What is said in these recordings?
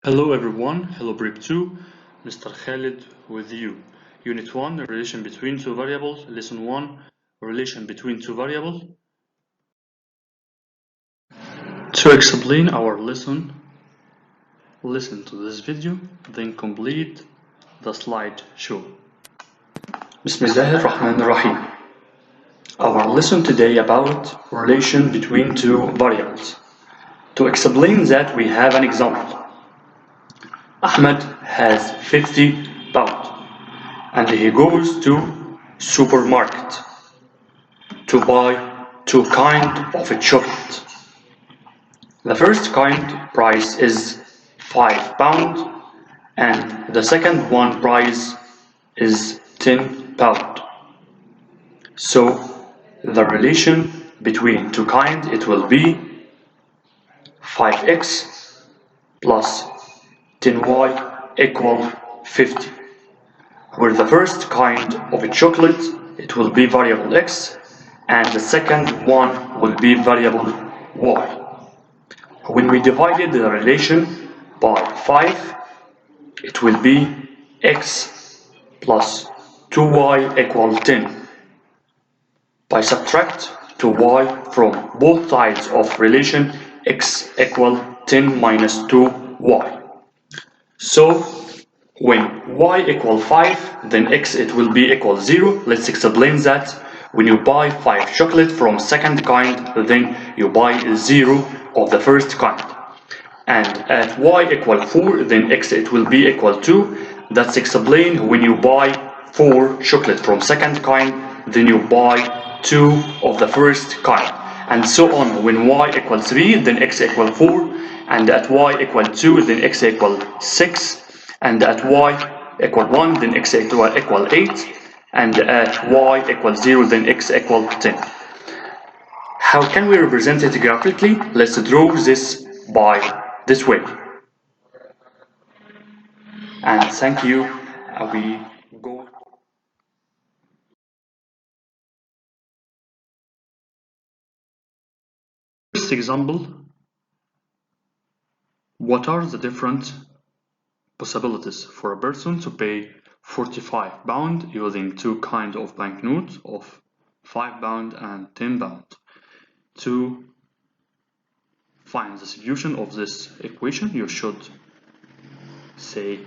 Hello everyone, hello Brick 2, Mr. Khalid with you. Unit 1, relation between two variables, lesson 1, relation between two variables. To explain our lesson, listen to this video, then complete the slideshow. Bismillahirrahmanirrahim. Our lesson today about relation between two variables. To explain that, we have an example. Ahmed has 50 pounds and he goes to supermarket to buy two kinds of a chocolate. The first kind price is £5 and the second one price is £10. So the relation between two kinds, it will be 5x plus 10y equal 50, where the first kind of a chocolate, it will be variable x, and the second one will be variable y. When we divided the relation by 5, it will be x plus 2y equal 10. By subtract 2y from both sides of relation, x equal 10 minus 2y. So when y equal 5, then x it will be equal 0. Let's explain that. When you buy 5 chocolate from second kind, then you buy 0 of the first kind. And at y equal 4, then x it will be equal 2. That's explained when you buy 4 chocolate from second kind, then you buy 2 of the first kind. And so on. When y equal 3, then x equal 4. And at y equal 2, then x equal 6. And at y equal 1, then x equal 8. And at y equal 0, then x equal 10. How can we represent it graphically? Let's draw this by this way. And thank you. We go. First example. What are the different possibilities for a person to pay £45 using two kinds of banknotes of £5 and £10? To find the solution of this equation, you should say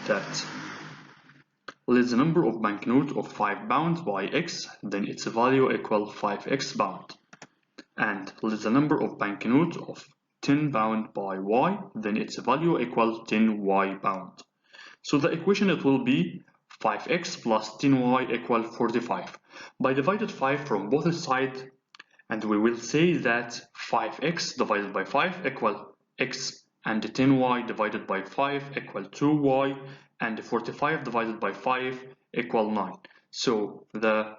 that let the number of banknotes of £5 by x, then its value equal 5x pound. And let the number of banknotes of £10 by y, then its value equal 10y pound. So the equation it will be 5x plus 10y equal 45. By divided 5 from both sides, and we will say that 5x divided by 5 equal x, and 10y divided by 5 equal 2y, and 45 divided by 5 equal 9. So the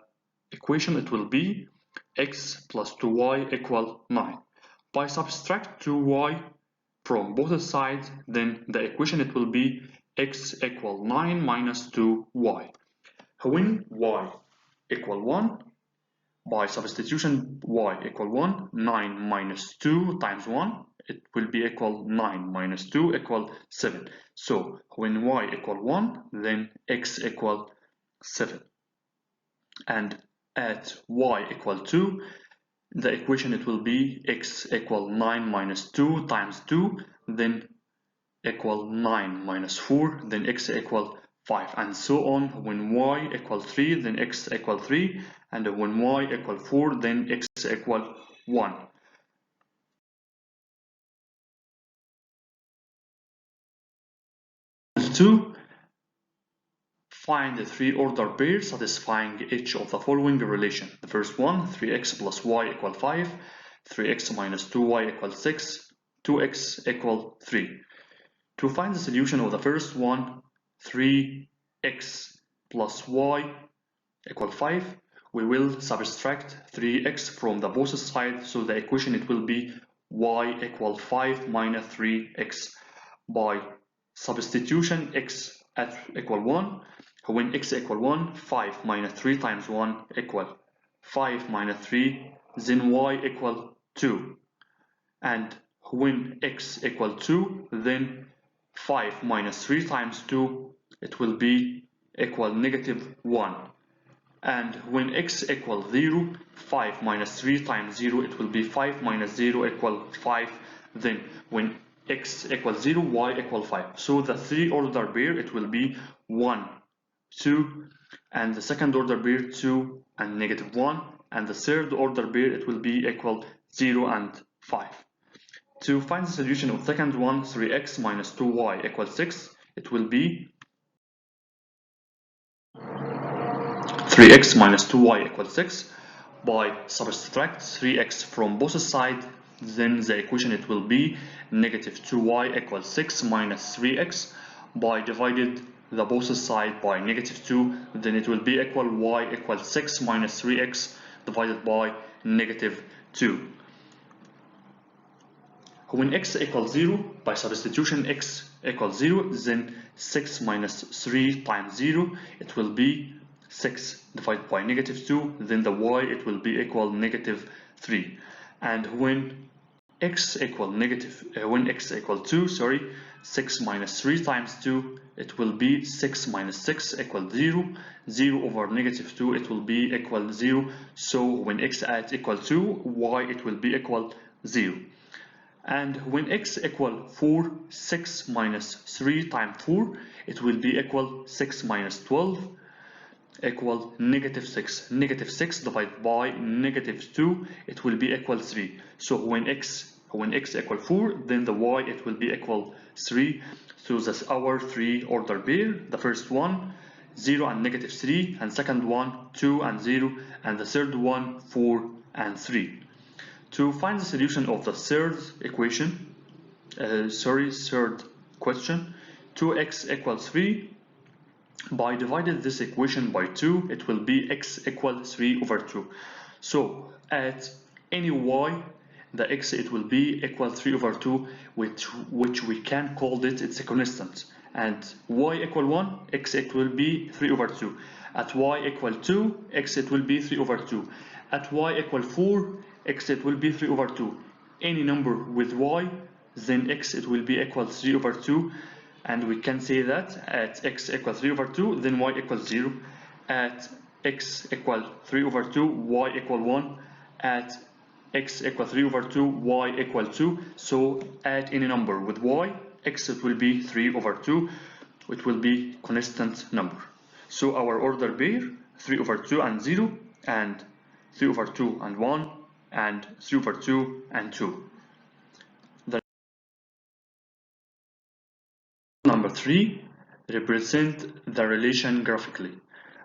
equation it will be x plus 2y equal 9. By subtract 2y from both sides, then the equation it will be x equal 9 minus 2y. When y equal 1, by substitution y equal 1, 9 minus 2 times 1, it will be equal 9 minus 2 equal 7. So when y equal 1, then x equal 7. And at y equal 2, the equation it will be x equal 9 minus 2 times 2, then equal 9 minus 4, then x equal 5, and so on. When y equal 3, then x equal 3, and when y equal 4, then x equal 1. To find the three-order pair satisfying each of the following relation. The first one, 3x plus y equal 5, 3x minus 2y equal 6, 2x equal 3. To find the solution of the first one, 3x plus y equal 5, we will subtract 3x from the both sides, so the equation it will be y equal 5 minus 3x. By substitution x at equal 1, when x equal 1, 5 minus 3 times 1 equal 5 minus 3, then y equal 2. And when x equal 2, then 5 minus 3 times 2, it will be equal -1. And when x equals 0, 5 minus 3 times 0, it will be 5 minus 0 equal 5. Then when x equals 0, y equals 5. So the three order pair, it will be 1, 2, and the second order pair 2 and -1, and the third order pair, it will be equal 0 and 5. To find the solution of second one, 3x minus 2y equals 6, it will be 3x minus 2y equals 6. By subtract 3x from both sides, then the equation it will be -2y equals 6 minus 3x. By divided the both sides by -2, then it will be equal y equals 6 minus 3x divided by -2. When x equals 0, by substitution x equals 0, then 6 minus 3 times 0, it will be 6 divided by -2, then the y it will be equal -3. And when x equal 2, 6 minus 3 times 2, it will be 6 minus 6 equals 0. 0 over -2, it will be equal 0. So when x at equal 2, y it will be equal 0. And when x equal 4, 6 minus 3 times 4, it will be equal 6 minus 12 equal -6. -6 divided by -2, it will be equal 3. So when x equal 4, then the y it will be equal 3. So that's our three order pair. The first one 0 and -3, and second one 2 and 0, and the third one 4 and 3. To find the solution of the third question, 2x equals 3. By dividing this equation by 2, it will be x equals 3 over 2. So at any y, the x it will be equal 3 over 2, which we can call it's a constant. And y equal 1, x it will be 3 over 2. At y equal 2, x it will be 3 over 2. At y equal 4, x it will be 3 over 2. Any number with y, then x it will be equal 3 over 2. And we can say that at x equals 3 over 2, then y equals 0. At x equals 3 over 2, y equal 1. At x equals 3 over 2, y equal 2. So at any number with y, x it will be 3 over 2. It will be constant number. So our order pair 3 over 2 and 0, and 3 over 2 and 1, and 3 over 2 and 2. Number 3, represent the relation graphically.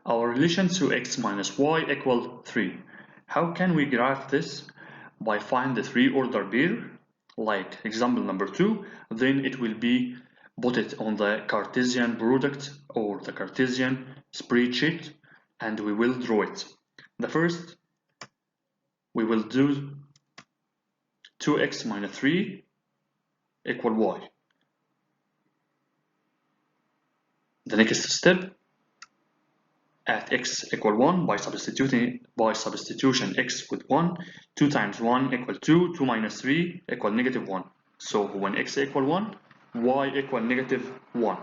Our relation to x minus y equal 3. How can we graph this? By find the three order pair, like example number 2, then it will be put it on the Cartesian product or the Cartesian spreadsheet, and we will draw it. The first, we will do 2x minus 3 equal y. The next step, at x equal 1, by substitution x with 1, 2 times 1 equal 2, 2 minus 3 equal -1. So when x equal 1, y equal -1.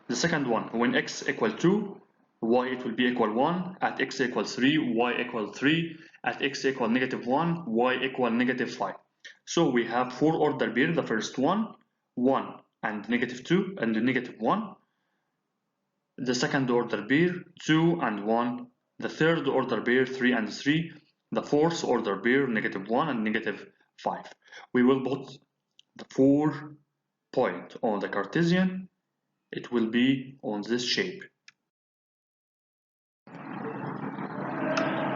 The second one, when x equal 2, y it will be equal 1. At x equal 3, y equal 3. At x equal -1, y equal -5. So we have four order pair. The first one, 1 and -2 and -1. The second order pair, 2 and 1. The third order pair, 3 and 3. The fourth order pair, -1 and -5. We will put the 4 point on the Cartesian. It will be on this shape.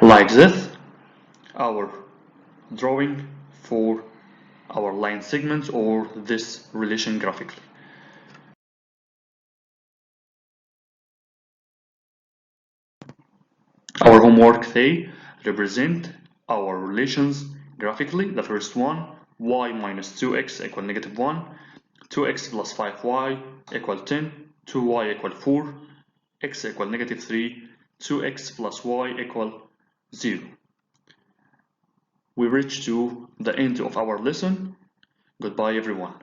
Like this, our drawing for our line segments or this relation graphically. Our homework, they represent our relations graphically. The first one, y minus 2x equal -1, 2x plus 5y equal 10, 2y equal 4, x equal -3, 2x plus y equal 0. We reach to the end of our lesson. Goodbye everyone.